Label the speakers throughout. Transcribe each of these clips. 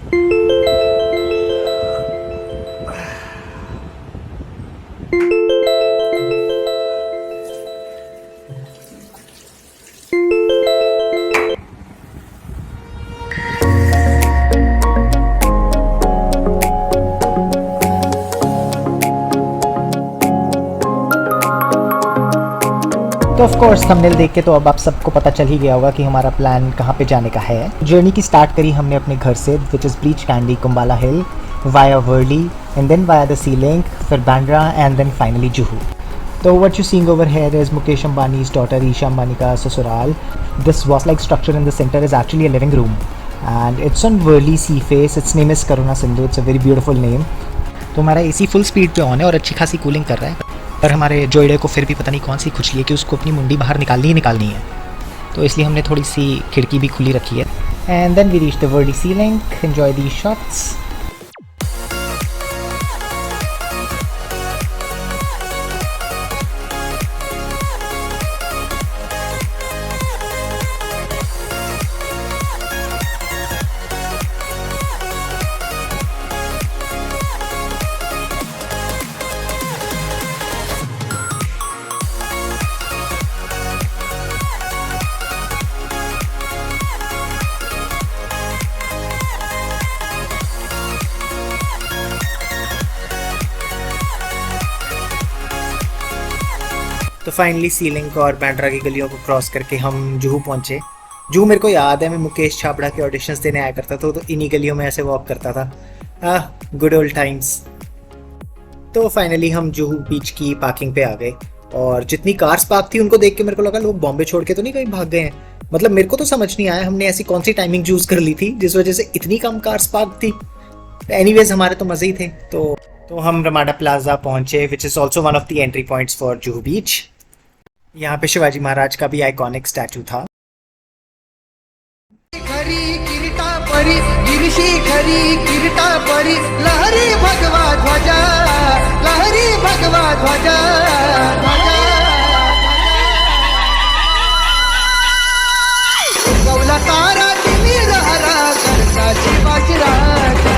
Speaker 1: तो of course thumbnail देख के तो अब आप सबको पता चल ही गया होगा कि हमारा प्लान कहाँ पे जाने का है। जर्नी की स्टार्ट करी हमने अपने घर से, which is Breach Candy, Cumballa Hill, via Worli and then via the sea link, फिर Bandra and then finally Juhu. तो what you seeing over here is Mukesh Ambani's daughter Isha Ambani का ससुराल. This was like structure in the center is actually a living room and it's on Worli Sea Face. Its name is Karuna Sindhu. It's a very beautiful name. तो हमारा AC full speed पे on है और अच्छी खासी cooling कर रहा है, पर हमारे जोइडे को फिर भी पता नहीं कौन सी खुजली है कि उसको अपनी मुंडी बाहर निकालनी ही निकालनी है, तो इसलिए हमने थोड़ी सी खिड़की भी खुली रखी है. And then we reach the Worli sea link. Enjoy these shots. तो फाइनली सी लिंक और बांद्रा की गलियों को क्रॉस करके हम जुहू पहुंचे. जुहू मेरे को याद है, मैं मुकेश छाबड़ा के ऑडिशंस देने आया करता था, तो इन्हीं गलियों में ऐसे वॉक करता था. Good old times. तो फाइनली हम जुहू बीच की पार्किंग पे आ गए और जितनी कार्स पार्क थी उनको देख के मेरे को लगा लोग बॉम्बे छोड़ के तो नहीं कहीं भाग गए हैं. मतलब मेरे को तो समझ नहीं आया हमने ऐसी कौन सी टाइमिंग चूज कर ली थी जिस वजह से इतनी कम कार्स पार्क थी. एनीवेज हमारे तो मजे ही थे. तो हम रमाडा प्लाजा पहुंचे, which is also one of the entry points for Juhu beach. यहाँ पे शिवाजी महाराज का भी आइकॉनिक स्टैचू था.
Speaker 2: खरी किरीटा परी गिरिशी खरी किरीटा परी लहरी भगवा ध्वजा लहरी भगवा ध्वजा गौला तारा दिली रहरा करता शिवाजी राजा.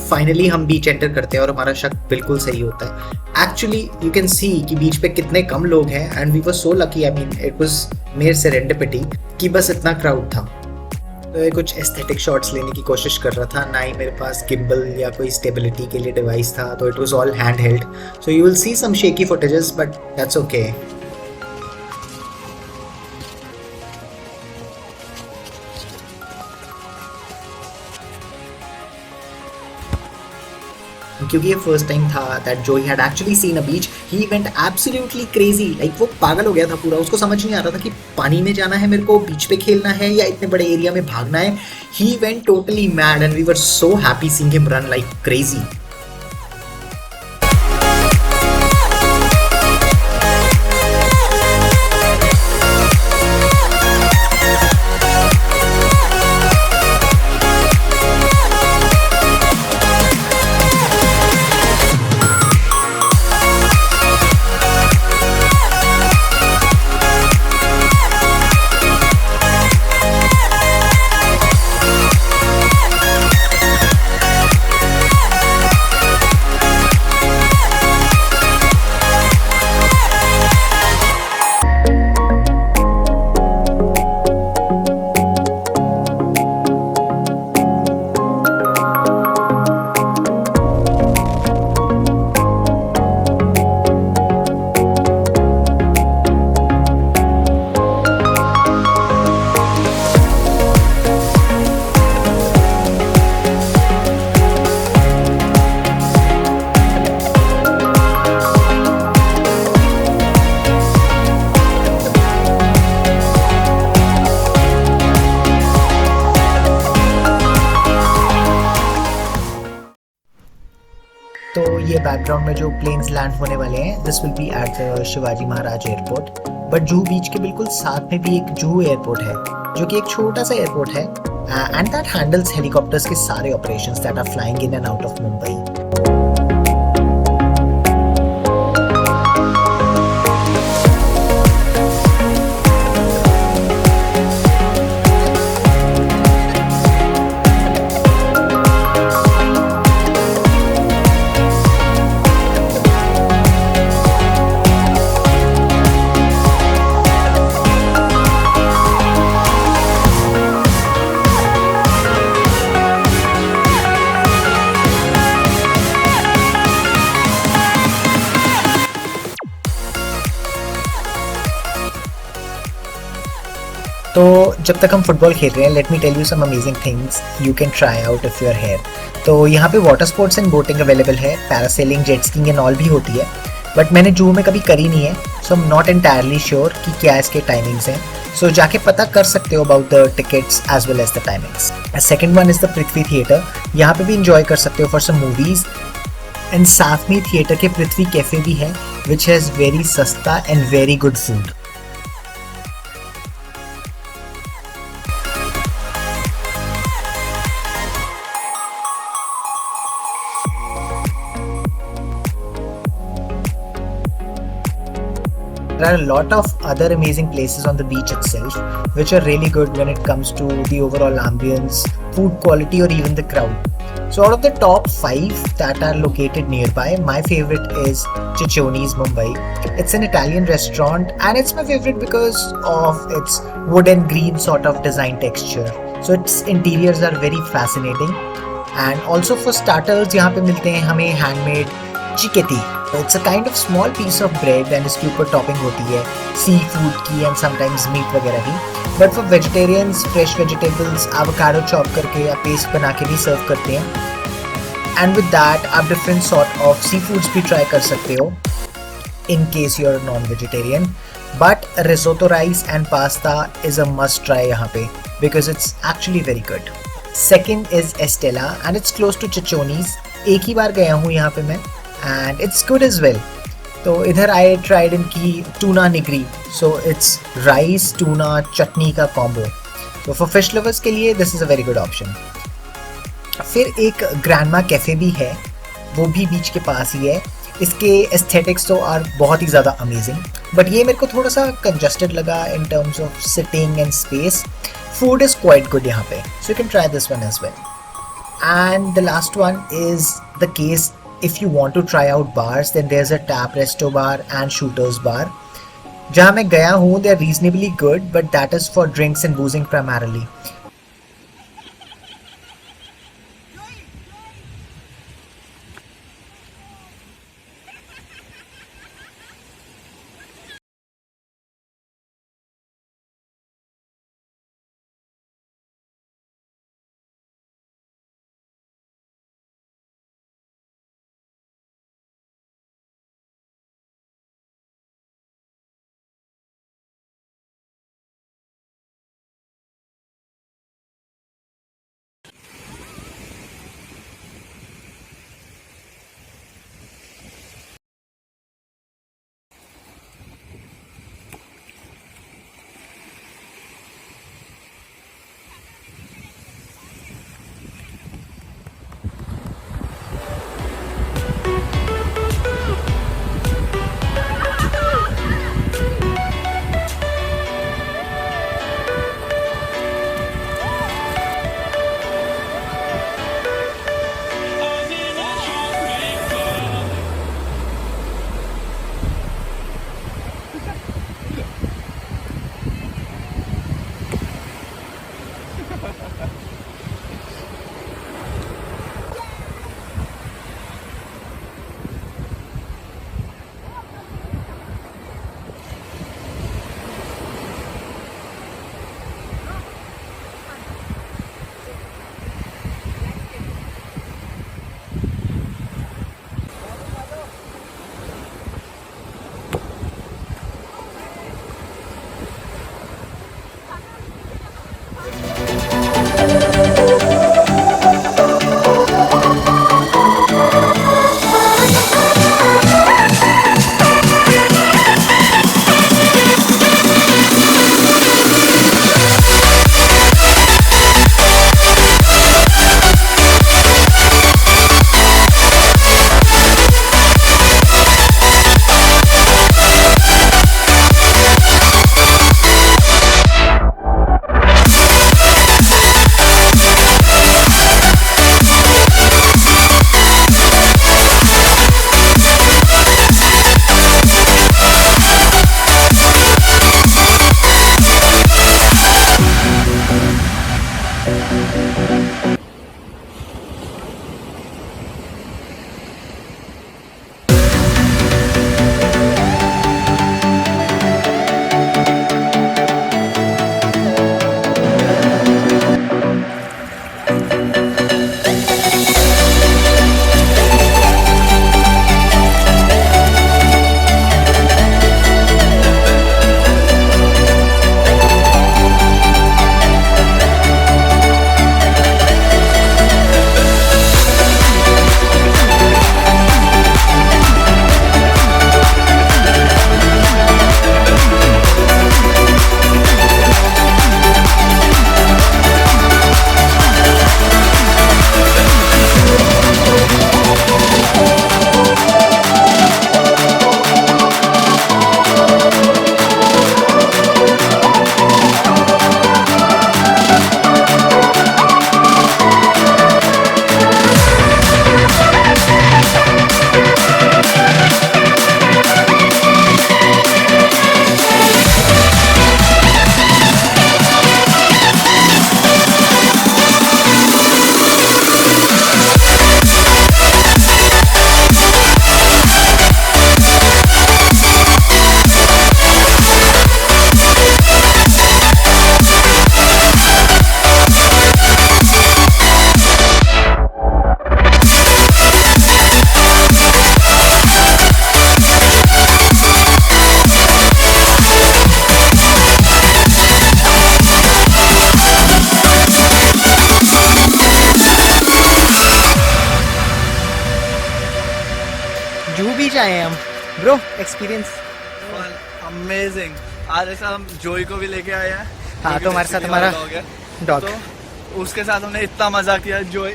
Speaker 1: फाइनली हम बीच एंटर करते हैं और हमारा शक बिल्कुल सही होता है. एक्चुअली यू कैन सी कि बीच पे कितने कम लोग हैं and we were so lucky. I mean it was mere serendipity कि बस इतना क्राउड था. तो कुछ एस्थेटिक शॉट्स लेने की कोशिश कर रहा था, ना ही मेरे पास गिम्बल या कोई स्टेबिलिटी के लिए डिवाइस था, तो it was all hand held. So you will see some shaky footages but that's okay. क्योंकि ये फर्स्ट टाइम था दैट जो he had actually seen a beach, he went absolutely crazy. Like वो पागल हो गया था पूरा. उसको समझ नहीं आ रहा था कि पानी में जाना है मेरे को, बीच पे खेलना है या इतने बड़े एरिया में भागना है. He went totally mad and we were so happy seeing him run like crazy. तो ये बैकग्राउंड में जो प्लेन्स लैंड होने वाले हैं, this will be at the Shivaji Maharaj airport. But Juhu beach के बिल्कुल साथ में भी एक जुहू एयरपोर्ट है, जो कि एक छोटा सा एयरपोर्ट है एंड दैट हैंडल्स हेलीकॉप्टर्स के सारे operations that are flying in and out of Mumbai. तो जब तक हम फुटबॉल खेल रहे हैं, let me tell you some amazing things you can try out if you are here. तो यहाँ पे water sports and boating available है, parasailing, jet skiing and all भी होती है, बट मैंने जूहू में कभी करी नहीं है, so I am not entirely sure कि क्या इसके टाइमिंग्स हैं। सो जाके पता कर सकते हो about the tickets as well as the timings. Second one is the Prithvi Theatre, यहाँ पे भी इंजॉय कर सकते हो फॉर सम मूवीज़। एंड साथ में थिएटर के पृथ्वी कैफ़े भी है विच हैज़ वेरी सस्ता and very good food. There are a lot of other amazing places on the beach itself, which are really good when it comes to the overall ambience, food quality, or even the crowd. So, out of the top 5 that are located nearby, my favorite is Ciccioni's Mumbai. It's an Italian restaurant, and it's my favorite because of its wood and green sort of design texture. So, its interiors are very fascinating. And also for starters, यहाँ पे मिलते हैं हमें handmade cicchetti. It's a kind of small piece of bread and इसके ऊपर topping होती है seafood की एंड समटाइम्स मीट वगैरह की। But for vegetarians fresh vegetables avocado chop करके या पेस्ट बना के भी सर्व करते हैं। एंड विद दैट आप different sort of seafoods भी ट्राई कर सकते हो in case you're non-vegetarian. But risotto rice and pasta is a must try यहाँ पे because it's actually very good. Second is Estella and it's close to Ciccioni's. एक ही बार गया हूँ यहाँ पे मैं and it's good as well. तो इधर I tried इनकी tuna nigiri. So it's rice tuna चटनी का combo. So for fish lovers के लिए this is a very good option. फिर एक ग्रैंडमा कैफ़े भी है, वो भी बीच के पास ही है। इसके एस्थेटिक्स तो आर बहुत ही ज़्यादा अमेजिंग, बट ये मेरे को थोड़ा सा कंजस्टेड लगा in terms of sitting and space. Food is quite good यहाँ पे, so you can try this one as well. And the last one is the case if you want to try out bars, then there is a tap resto bar and shooters bar. जहाँ मैं गया हूँ they are reasonably good, but that is for drinks and boozing primarily. Juhu beach आए हैं हम bro, experience.
Speaker 3: Amazing. आज ऐसा हम जोई को भी लेके आए हैं।
Speaker 1: हाँ, तो हमारे साथ हमारा डॉग,
Speaker 3: तो उसके साथ हमने इतना मजा किया। जोई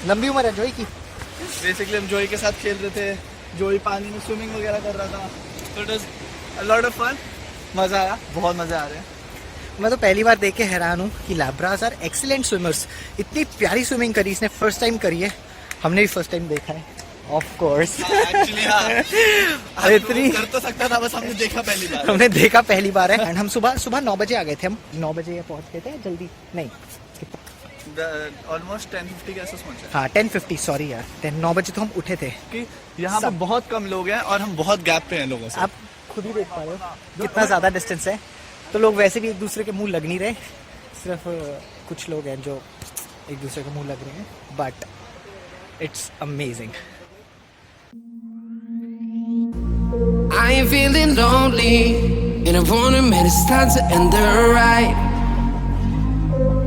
Speaker 1: लंबी उम्र है जोई की।
Speaker 3: बेसिकली हम जोई के साथ खेल रहे थे, जोई पानी में स्विमिंग वगैरह कर रहा था, तो it was a lot of fun. मजा आया, बहुत मजा आ रहे हैं।
Speaker 1: मैं तो पहली बार देख के हैरान हूँ कि लैब्रास आर एक्सीलेंट स्विमर्स। इतनी प्यारी स्विमिंग करी इसने, फर्स्ट टाइम करी है। हमने भी फर्स्ट टाइम देखा है, ऑफ कोर्स।
Speaker 3: एक्चुअली हाँ,
Speaker 1: इतनी
Speaker 3: कर तो सकता था, बस हमने देखा पहली बार।
Speaker 1: हमने देखा पहली बार है। एंड हम सुबह 9 बजे आ गए थे। हम 9 बजे पहुंच गए थे, जल्दी नहीं,
Speaker 3: ऑलमोस्ट 10:50 के आसपास पहुंचे।
Speaker 1: हाँ 10:50, सॉरी यार, 9 बजे तो हम उठे थे।
Speaker 3: कि यहाँ पे बहुत कम लोग हैं और हम बहुत गैप पे हैं लोगों से।
Speaker 1: आप खुद ही देख पा रहे हो कितना ज़्यादा डिस्टेंस है। तो लोग वैसे भी एक दूसरे के मुंह लग नहीं रहे, सिर्फ कुछ लोग हैं जो एक दूसरे के मुंह लग रहे हैं, but it's amazing.
Speaker 4: I ain't feeling lonely, and I wanna admit it's time to end the ride.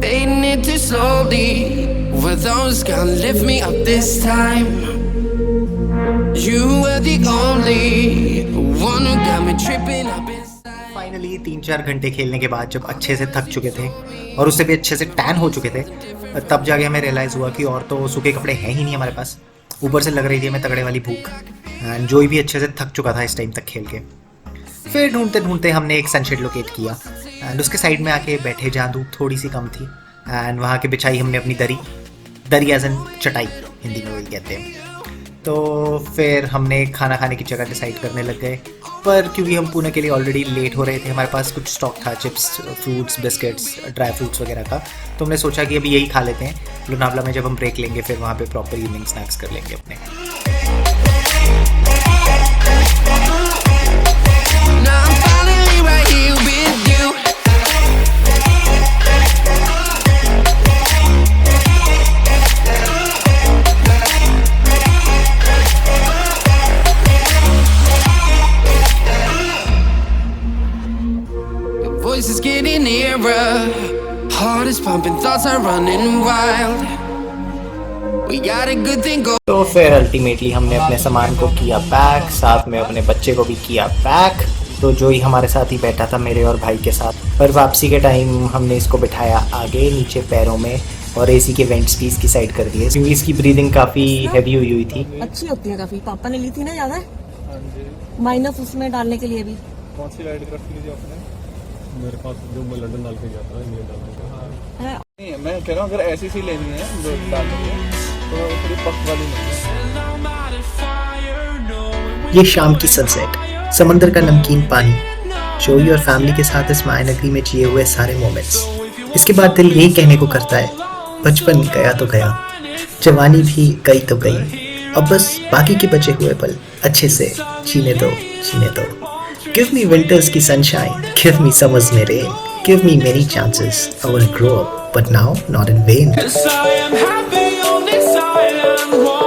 Speaker 4: Fading it too slowly, were those gonna lift me up this time? You were the only one who got me tripping up inside.
Speaker 1: Finally 3-4 घंटे खेलने के बाद जब अच्छे से थक चुके थे और उससे भी अच्छे से टैन हो चुके थे, तब जाके हमें रियलाइज़ हुआ कि और तो सूखे कपड़े हैं ही नहीं हमारे पास। ऊपर से लग रही थी हमें तगड़े वाली भूख, एंड जोई भी अच्छे से थक चुका था इस टाइम तक खेल के। फिर ढूंढते ढूंढते हमने एक सनशेड लोकेट किया एंड उसके साइड में आके बैठे जहाँ धूप थोड़ी सी कम थी, एंड वहाँ के बिछाई हमने अपनी दरी एज एन चटाई, हिंदी में वही कहते हैं। तो फिर हमने खाना खाने की जगह डिसाइड करने लग गए, पर क्योंकि हम पुणे के लिए ऑलरेडी लेट हो रहे थे, हमारे पास कुछ स्टॉक था chips, fruits, biscuits, dry fruits वगैरह का, तो हमने सोचा कि अभी यही खा लेते हैं। लोनावला में जब हम ब्रेक लेंगे फिर वहाँ पे प्रॉपर इवनिंग स्नैक्स कर लेंगे अपने।
Speaker 4: Now I'm finally right here with you. Your voice is getting nearer, heart is pumping, thoughts are running wild. We got a good thing going.
Speaker 1: तो फिर अल्टीमेटली हमने अपने सामान को किया पैक, साथ में अपने बच्चे को भी किया पैक। तो जो ही हमारे साथ ही बैठा था मेरे और भाई के साथ, पर वापसी के टाइम हमने इसको बिठाया आगे नीचे पैरों में और एसी के वेंट्स भी इसकी साइड कर दिए, क्योंकि इसकी ब्रीदिंग काफ़ी हैवी हुई थी।
Speaker 5: अच्छी होती है काफी, पापा ने ली थी ना ज्यादा, माइनस उसमें डालने के लिए भी।
Speaker 3: कौन सी राइड ली थी आपने?
Speaker 6: मेरे पास जो मैं लंदन डाल के गया था, इंग्लैंड डाल के।
Speaker 5: है
Speaker 3: नहीं, मैं कह रहा हूँ अगर ऐसी सी लेनी है जो डालनी है तो थोड़ी पक वाली नहीं है।
Speaker 1: ये शाम की सनसेट, समंदर का नमकीन पानी, जोई और फैमिली के साथ इस मायनगरी में जिए हुए सारे मोमेंट्स। इसके बाद दिल यही कहने को करता है, बचपन गया तो गया, जवानी भी गई तो गई, अब बस बाकी के बचे हुए पल अच्छे से जीने दो, जीने दो। गिव मी विंटर्स की सनशाइन, गिव मी समर्स में rain, Give me many chances. I want to grow up, but now not in vain.
Speaker 4: Yes, I am happy on this island.